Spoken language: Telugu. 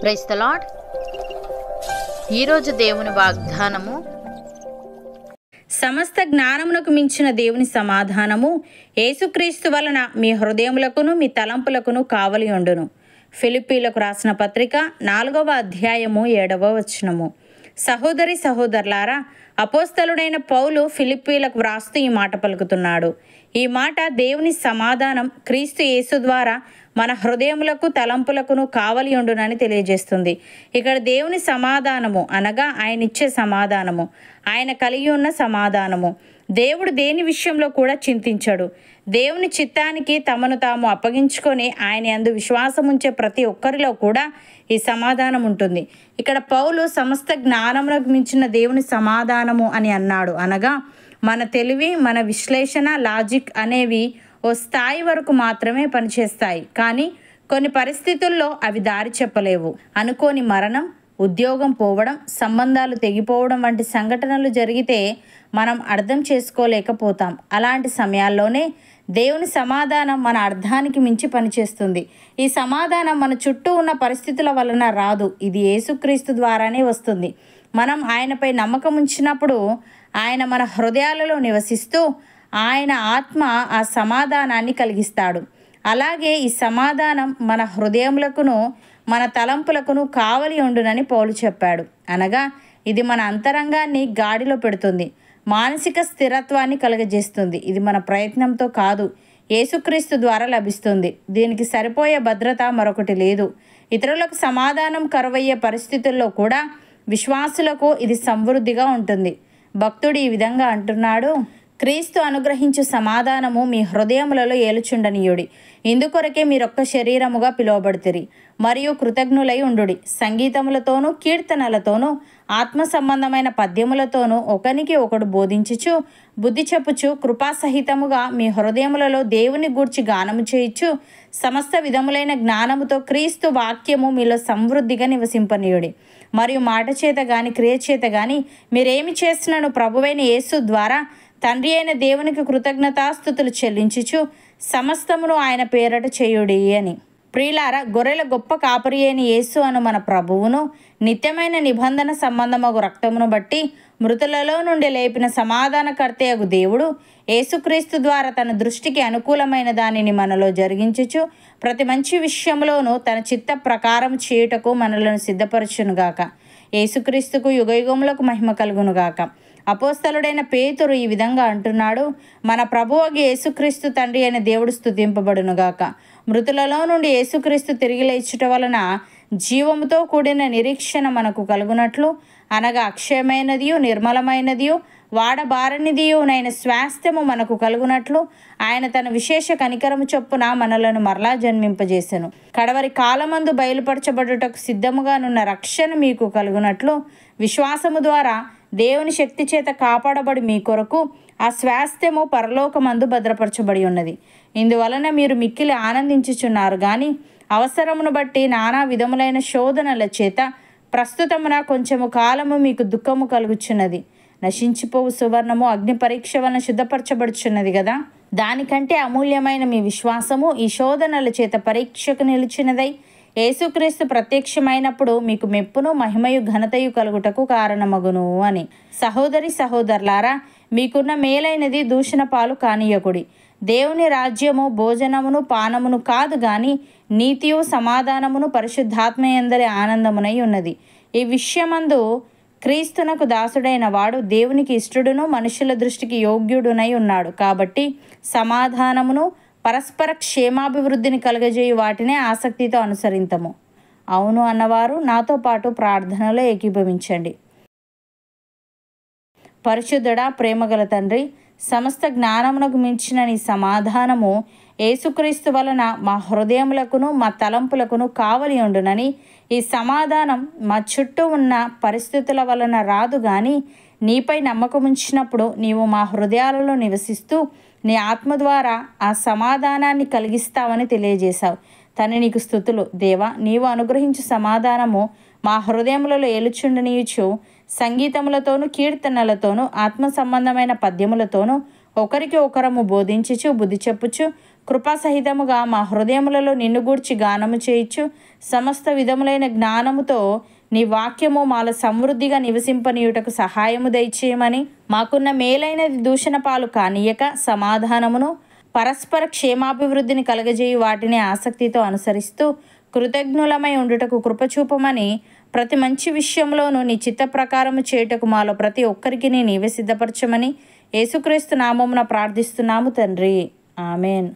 Praise the lord. ఈరోజు దేవుని వాగ్దానము, సమస్త జ్ఞానమునకు మించిన దేవుని సమాధానము యేసుక్రీస్తు వలన మీ హృదయములకును మీ తలంపులకును కావలి ఉండును. ఫిలిప్పీలకు రాసిన పత్రిక 4వ అధ్యాయము 7వ వచనము. సహోదరి సహోదరులారా, అపోస్తలుడైన పౌలు ఫిలిప్పీలకు వ్రాస్తూ ఈ మాట పలుకుతున్నాడు. ఈ మాట దేవుని సమాధానం క్రీస్తు యేసు ద్వారా మన హృదయములకు తలంపులకును కావలి ఉండునని తెలియజేస్తుంది. ఇక్కడ దేవుని సమాధానము అనగా ఆయన ఇచ్చే సమాధానము, ఆయన కలిగి ఉన్న సమాధానము. దేవుడు దేని విషయంలో కూడా చింతించడు. దేవుని చిత్తానికి తమను తాము అప్పగించుకొని ఆయన యందు విశ్వాసం ఉంచే ప్రతి ఒక్కరిలో కూడా ఈ సమాధానం ఉంటుంది. ఇక్కడ పౌలు సమస్త జ్ఞానములకు మించిన దేవుని సమాధానము అని అన్నాడు. అనగా మన తెలివి, మన విశ్లేషణ, లాజిక్ అనేవి ఓ స్థాయి వరకు మాత్రమే పనిచేస్తాయి. కానీ కొన్ని పరిస్థితుల్లో అవి దారి చెప్పలేవు. అనుకోని మరణం, ఉద్యోగం పోవడం, సంబంధాలు తెగిపోవడం వంటి సంఘటనలు జరిగితే మనం అర్థం చేసుకోలేకపోతాం. అలాంటి సమయాల్లోనే దేవుని సమాధానం మన అర్థానికి మించి పనిచేస్తుంది. ఈ సమాధానం మన చుట్టూ ఉన్న పరిస్థితుల వలన రాదు. ఇది యేసుక్రీస్తు ద్వారానే వస్తుంది. మనం ఆయనపై నమ్మకం ఉంచినప్పుడు ఆయన మన హృదయాలలో నివసిస్తూ ఆయన ఆత్మ ఆ సమాధానాన్ని కలిగిస్తాడు. అలాగే ఈ సమాధానం మన హృదయములకును మన తలంపులకును కావలి ఉండునని పౌలు చెప్పాడు. అనగా ఇది మన అంతరంగాన్ని గాడిలో పెడుతుంది, మానసిక స్థిరత్వాన్ని కలుగజేస్తుంది. ఇది మన ప్రయత్నంతో కాదు, యేసుక్రీస్తు ద్వారా లభిస్తుంది. దీనికి సరిపోయే భద్రత మరొకటి లేదు. ఇతరులకు సమాధానం కరువయ్యే పరిస్థితుల్లో కూడా విశ్వాసులకు ఇది సమృద్ధిగా ఉంటుంది. భక్తుడు ఈ విధంగా అంటున్నాడు: క్రీస్తు అనుగ్రహించు సమాధానము మీ హృదయములలో ఏలుచుండనీయుడి. ఇందుకొరకే మీరొక్క శరీరముగా పిలువబడితిరి మరియు కృతజ్ఞులై ఉండుడి. సంగీతములతోనూ కీర్తనలతోనూ ఆత్మ సంబంధమైన పద్యములతోనూ ఒకనికి ఒకడు బోధించుచు బుద్ధి చెప్పుచు కృపాసహితముగా మీ హృదయములలో దేవుని గూర్చి గానము చేయుచు సమస్త విధములైన జ్ఞానముతో క్రీస్తు వాక్యము మీలో సమృద్ధిగా నివసింపనీయుడి. మరియు మాట చేత గాని క్రియ చేత గాని మీరేమి చేసినను ప్రభువైన యేసు ద్వారా తండ్రి అయిన దేవునికి కృతజ్ఞతాస్తుతులు చెల్లించుచు సమస్తమును ఆయన పేరట చేయుడి అని. ప్రియులారా, గొర్రెల గొప్ప కాపరి అయిన యేసు అను మన ప్రభువును నిత్యమైన నిబంధన సంబంధమగు రక్తమును బట్టి మృతులలో నుండి లేపిన సమాధానకర్తయగు దేవుడు యేసుక్రీస్తు ద్వారా తన దృష్టికి అనుకూలమైన దానిని మనలో జరిగించుచు ప్రతి మంచి విషయంలోనూ తన చిత్త ప్రకారం చేయుటకు మనలను సిద్ధపరచునుగాక. యేసుక్రీస్తుకు యుగయుగములకు మహిమ కలుగునుగాక. అపోస్తలుడైన పేతురు ఈ విధంగా అంటున్నాడు: మన ప్రభువగు యేసుక్రీస్తు తండ్రి అయిన దేవుడు స్తుతింపబడునుగాక. మృతులలో నుండి యేసుక్రీస్తు తిరిగి లేచుట వలన జీవముతో కూడిన నిరీక్షణ మనకు కలుగునట్లు, అనగా అక్షయమైనదియు నిర్మలమైనదియు వాడబారనిదియునైన స్వాస్థ్యము మనకు కలుగునట్లు ఆయన తన విశేష కనికరము చొప్పున మనలను మరలా జన్మింపజేసెను. కడవరి కాలమందు బయలుపరచబడుటకు సిద్ధముగానున్న రక్షణ మీకు కలుగునట్లు విశ్వాసము ద్వారా దేవుని శక్తి చేత కాపాడబడి మీ కొరకు ఆ స్వాస్థ్యము పరలోకమందు భద్రపరచబడి ఉన్నది. ఇందువలన మీరు మిక్కిలి ఆనందించుచున్నారు. కానీ అవసరమును బట్టి నానా విధములైన శోధనల చేత ప్రస్తుతమున కొంచెము కాలము మీకు దుఃఖము కలుగుచున్నది. నశించిపోవు సువర్ణము అగ్ని పరీక్ష వలన శుద్ధపరచబడుచున్నది కదా. దానికంటే అమూల్యమైన మీ విశ్వాసము ఈ శోధనల చేత పరీక్షకు నిలిచినదై యేసుక్రీస్తు ప్రత్యక్షమైనప్పుడు మీకు మెప్పును మహిమయు ఘనతయు కలుగుటకు కారణమగును అని. సహోదరి సహోదరులారా, మీకున్న మేలైనది దూషణ పాలు కానీయకుడి. దేవుని రాజ్యము భోజనమును పానమును కాదు గాని నీతియు సమాధానమును పరిశుద్ధాత్మయందరి ఆనందమునై ఉన్నది. ఈ విషయమందు క్రీస్తునకు దాసుడైన వాడు దేవునికి ఇష్టడును మనుషుల దృష్టికి యోగ్యుడునై ఉన్నాడు. కాబట్టి సమాధానమును పరస్పర క్షేమాభివృద్ధిని కలుగజేయు వాటినే ఆసక్తితో అనుసరింతము. అవును అన్నవారు నాతో పాటు ప్రార్థనలో ఏకీభవించండి. పరిశుద్ధుడా, ప్రేమగల తండ్రి, సమస్త జ్ఞానమునకు మించిన నీ సమాధానము యేసుక్రీస్తు వలన మా హృదయములకును మా తలంపులకును కావలి ఉండునని. ఈ సమాధానం మా చుట్టూ ఉన్న పరిస్థితుల వలన రాదు గాని నీపై నమ్మకం ఉంచినప్పుడు నీవు మా హృదయాలలో నివసిస్తూ నీ ఆత్మ ద్వారా ఆ సమాధానాన్ని కలిగిస్తావని తెలియజేశావు. తను నీకు స్తుతులు దేవా. నీవు అనుగ్రహించు సమాధానము మా హృదయములలో ఏలుచుండనీయుచు సంగీతములతోనూ కీర్తనలతోనూ ఆత్మ సంబంధమైన పద్యములతోనూ ఒకరికి ఒకరము బోధించుచు బుద్ధి చెప్పుచు కృపాసహితముగా మా హృదయములలో నిన్ను గూర్చి గానము చేయించు సమస్త విధములైన జ్ఞానముతో నీ వాక్యము మాలో సమృద్ధిగా నివసింపనీయుటకు సహాయము దయచేయమని, మాకున్న మేలైనది దూషణ పాలు కానీయక సమాధానమును పరస్పర క్షేమాభివృద్ధిని కలగజేయి వాటిని ఆసక్తితో అనుసరిస్తూ కృతజ్ఞులమై ఉండుటకు కృపచూపమని, ప్రతి మంచి విషయంలోనూ నీ చిత్త ప్రకారము చేయుటకు మాలో ప్రతి ఒక్కరికి నీవే సిద్ధపరచమని యేసుక్రీస్తు నామమున ప్రార్థిస్తున్నాము తండ్రి. ఆమెన్.